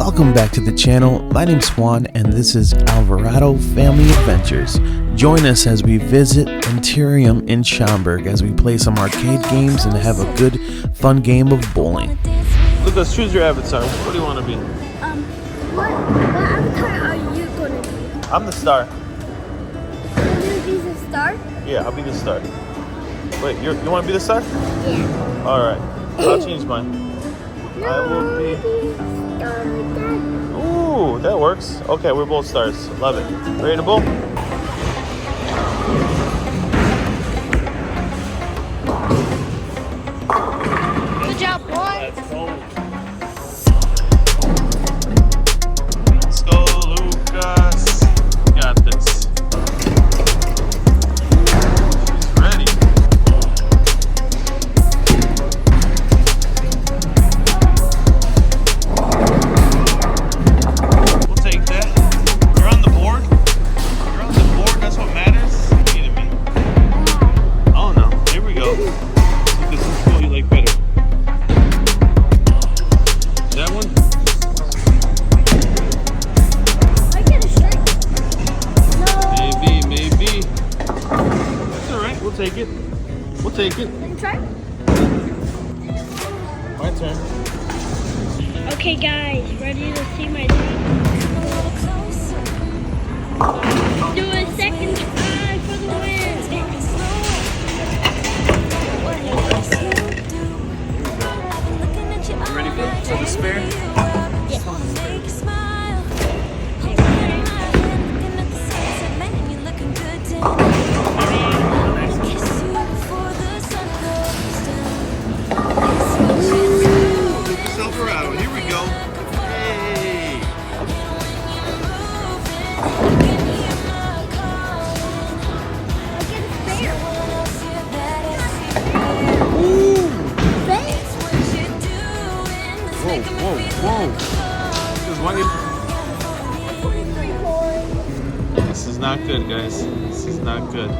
Welcome back to the channel. My name's Juan and this is Alvarado Family Adventures. Join us as we visit Enterrium in Schaumburg as we play some arcade games and have a good, fun game of bowling. Lucas, choose your avatar. What do you want to be? What avatar are you going to be? I'm the star. You're be the star? Yeah, I'll be the star. Wait, you want to be the star? Yeah. Alright, I'll change mine. No, I will be... star like that. Ooh, that works. Okay, we're both stars. Love it. Ready to bowl? Good job, boy. Let's go. Let's go, Lucas. You got this. She's ready. We'll take that. You're on the board. You're on the board. That's what matters. You kidding me? Oh no. Here we go. Lucas, which bowl you like better? That one? I get a shirt. No. Maybe. That's alright. We'll take it. We'll take it. Can you try? My turn. Okay, guys, ready to see my dream? Do a second try for the win. Ready for the spare? Alvarado, here we go. Hey! Whoa. This is not good, guys. This is not good.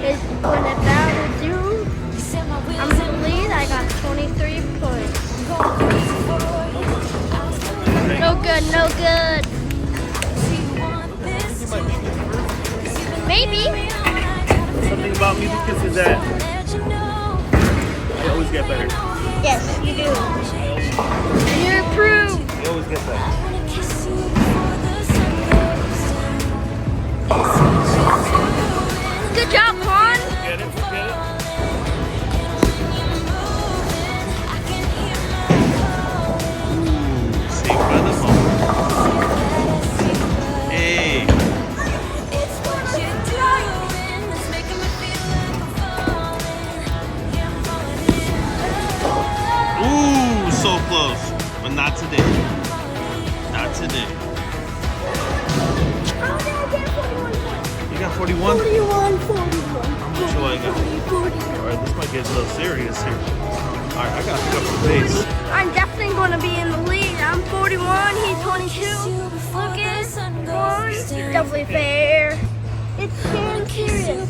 It's when it bound to do. I'm in the lead. I got 23 points. No good. Maybe. Something about me, Lucas, is that I always get better. Yes, you do. And you improve. You always get better. Good job, Juan. Get it? Ooh, saved by the bumper. Hey. Ooh, so close. But not today. Not today. You got 41? 41. How much do I got? 40. Alright, this might get a little serious here. Alright, I gotta pick up the pace. I'm definitely going to be in the lead. I'm 41. He's 22. Lucas, Juan. Definitely fair. It's fair and serious.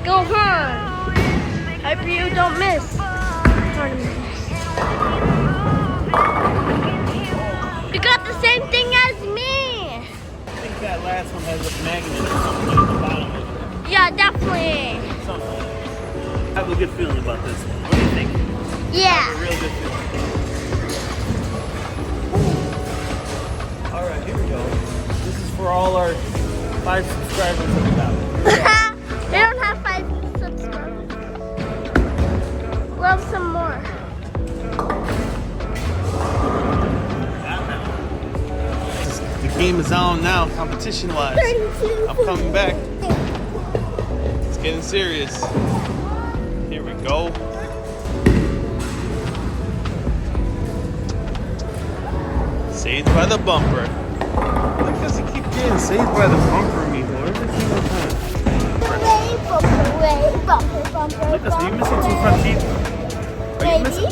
Go, Juan. Hope you don't miss. You got the same thing as me. I think that last one has a magnet or something at the bottom of it. Yeah, definitely. Something. I have a good feeling about this one. What do you think? I Yeah. have a real good feeling. Alright, here we go. This is for all our 5 subscribers at the top. They don't have 5 subscribers. Love some more. The game is on now, competition-wise. 32. I'm coming back. It's getting serious. Here we go. Saved by the bumper. Why does he keep getting saved by the bumper me? Every single time. Lucas, are you missing 2 front teeth?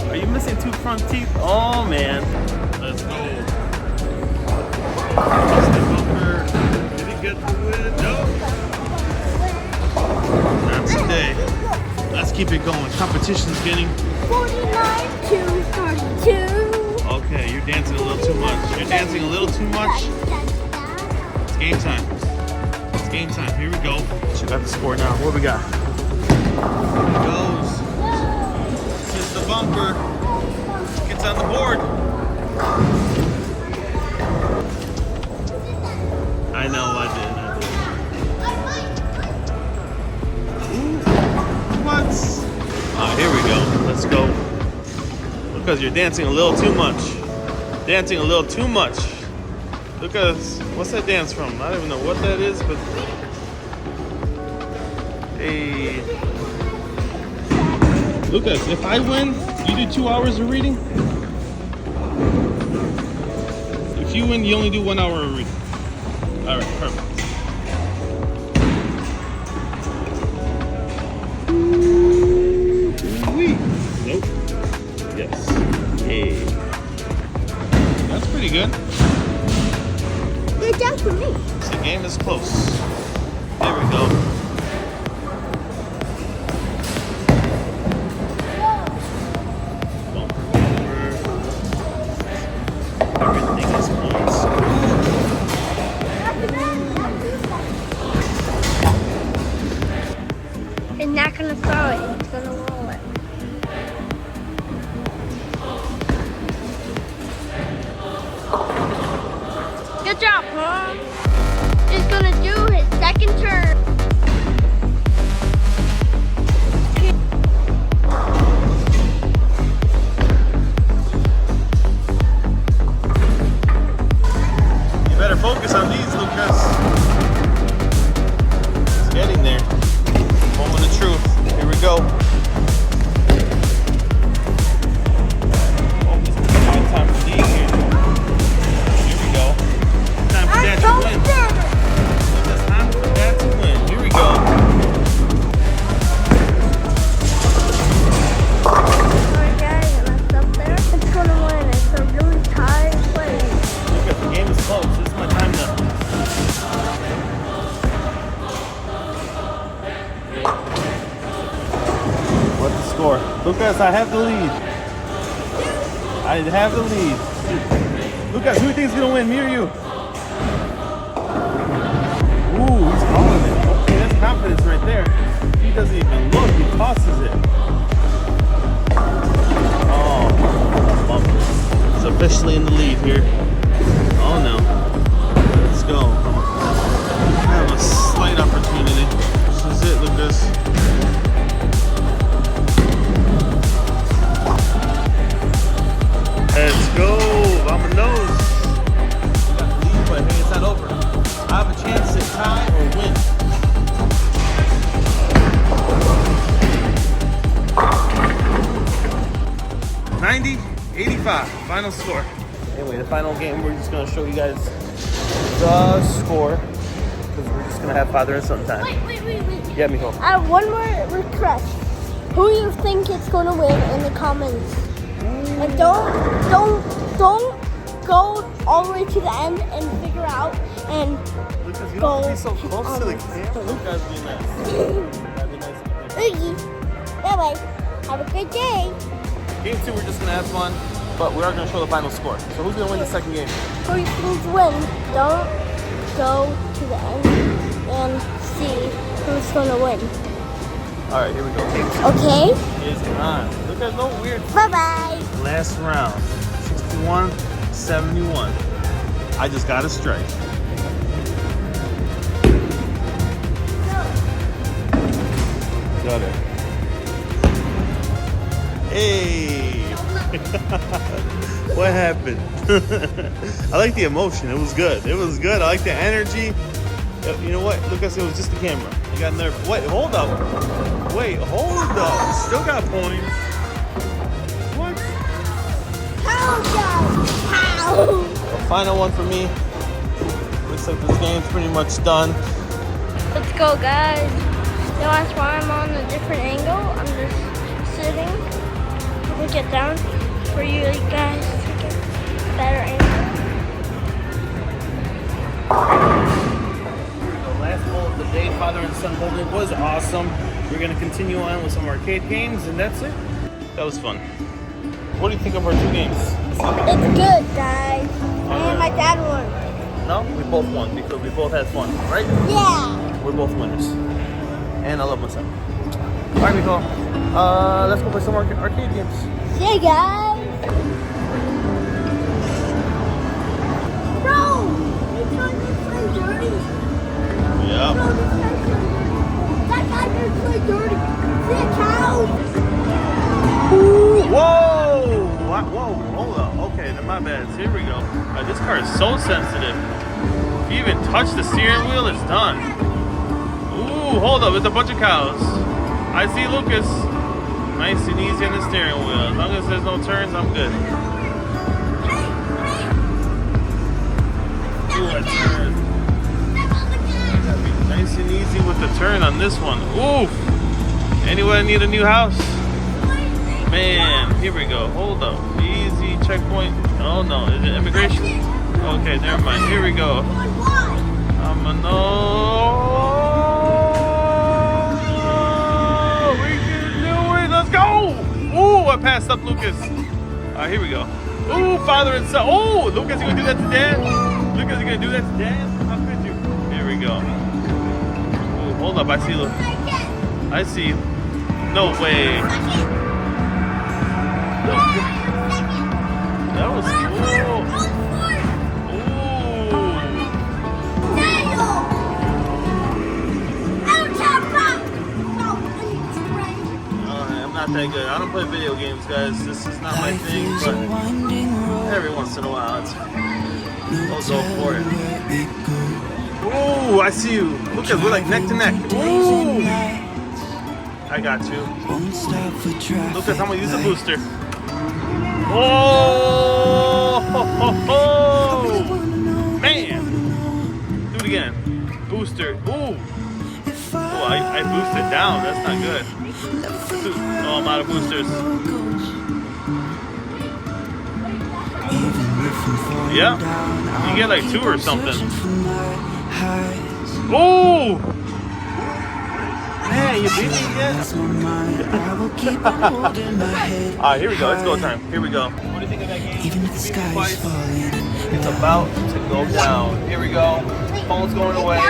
Are you missing 2 front teeth? Oh man. Let's go. Did he get the win? No. Not today. Let's keep it going. Competition's getting 49 to 32. okay. You're dancing a little too much. You're dancing a little too much. It's game time. It's game time. Here we go. She got the score now. What we got? Here it goes. This is the bumper. Gets on the board. I know I did. What? Here we go. Let's go. Because you're dancing a little too much. Dancing a little too much. Lucas, what's that dance from? I don't even know what that is, but hey. Lucas, if I win, you do 2 hours of reading? If you win, you only do 1 hour of reading. Alright, perfect. Nope. Yes. Hey. That's pretty good. Good job for me. The game is close. There we go. Everything is close. It's not gonna throw it, it's gonna roll it. Good job, Mom. He's gonna do his second turn. You better focus on these, Lucas. It's getting there. Moment of truth. Here we go. Time for these here. Here we go. Time for that to win. It's time for that to win. Here we go. Alright guys, and that's up there. It's gonna win. It's a really tight play. Lucas, the game is close. This is my time now. What's the score? Lucas, I have the lead. I have the lead. Lucas, who do you think is going to win, me or you? Ooh, he's calling it. Okay, that's confidence right there. He doesn't even look. He tosses it. Oh, bumper. He's officially in the lead here. Oh, no. Let's go. I have a slight opportunity. This is it, Lucas. Let's go, Vamanos. We got the lead, but hey, it's not over. I have a chance to tie or win. 90-85, final score. Anyway, the final game, we're just going to show you guys the score. Because we're just going to have father and son time. Wait. Yeah, Mijo. I have one more request. Who do you think is gonna win in the comments? And don't go all the way to the end and figure out and Lucas, you go don't have to be so close to the camera. Lucas, be nice. That'd be nice. Oogie. Bye-bye. Have a good day. Game 2, we're just going to have fun, but we are going to show the final score. So who's going to win the second game? Who do you think win? Don't go to the end and see who's gonna win. All right, here we go. Game 2 Okay? is on. Look, there's no weird Bye-bye. last round. 61-71. I just got a strike. Got it. Hey! What happened? I like the emotion. It was good. It was good. I like the energy. You know what? Lucas, it was just the camera. You got nervous. Wait, hold up. Wait, hold up. Still got points. What? How? Final one for me. Looks like this game's pretty much done. Let's go, guys. Now that's why I'm on a different angle. I'm just sitting. Let me get down for you guys to get a better angle. The last bowl of the day, father and son bowling was awesome. we're gonna continue on with some arcade games, and that's it. That was fun. What do you think of our 2 games? It's good, guys. And my dad won. No, we both won because we both had fun, right? Yeah. We're both winners. And I love myself. All right, Nicole. Let's go play some arcade games. See you guys. Bro, it's on this play dirty. Yeah. Bro, this guy's so dirty. That guy just play dirty. See a cow. Whoa! Whoa! Hold up. Okay, then my bad. Here we go. This car is so sensitive. If you even touch the steering wheel, it's done. Ooh, hold up. It's a bunch of cows. I see Lucas. Nice and easy on the steering wheel. As long as there's no turns, I'm good. Ooh, a turn. Gotta be nice and easy with the turn on this one. Ooh! Anyone need a new house? Man, here we go. Hold up. Easy checkpoint. Oh no, is it immigration? Okay, never mind. Here we go. I'm a no. We can do it. Let's go. Ooh, I passed up Lucas. All right, here we go. Ooh, father and son. Oh, Lucas, you gonna do that to Dad? Lucas, you gonna do that to Dad? How could you? Here we go. Ooh, hold up. I see you. I see you. No way. That was cool. I'm not that good. I don't play video games, guys. This is not my thing, but every once in a while, I'll go for it. Ooh, I see you. Look at, we're like neck to neck. Ooh. I got you. Lucas, I'm gonna use the booster. Oh, ho, ho, ho. Man! Do it again. Booster. Ooh. Oh, I boosted down. That's not good. Oh, I'm out of boosters. Yeah. You get like 2 or something. Oh! Man, you beat me again? Alright, here we go. It's go time. Here we go. What do you think of that game? Even if the sky's falling, it's about to go down. Here we go. Phone's going away.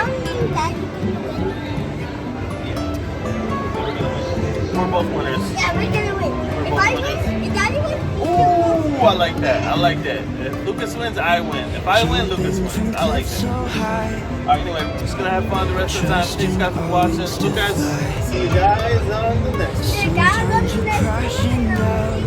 We're both winners. Yeah, we're gonna win. If I win, if Daddy wins, ooh, I like that. I like that. If Lucas wins, I win. If I win, Lucas wins. I like that. Alright, anyway, we're just gonna have fun the rest of the time. Thanks guys for watching. Lucas, see you guys on the next. see you guys on the next.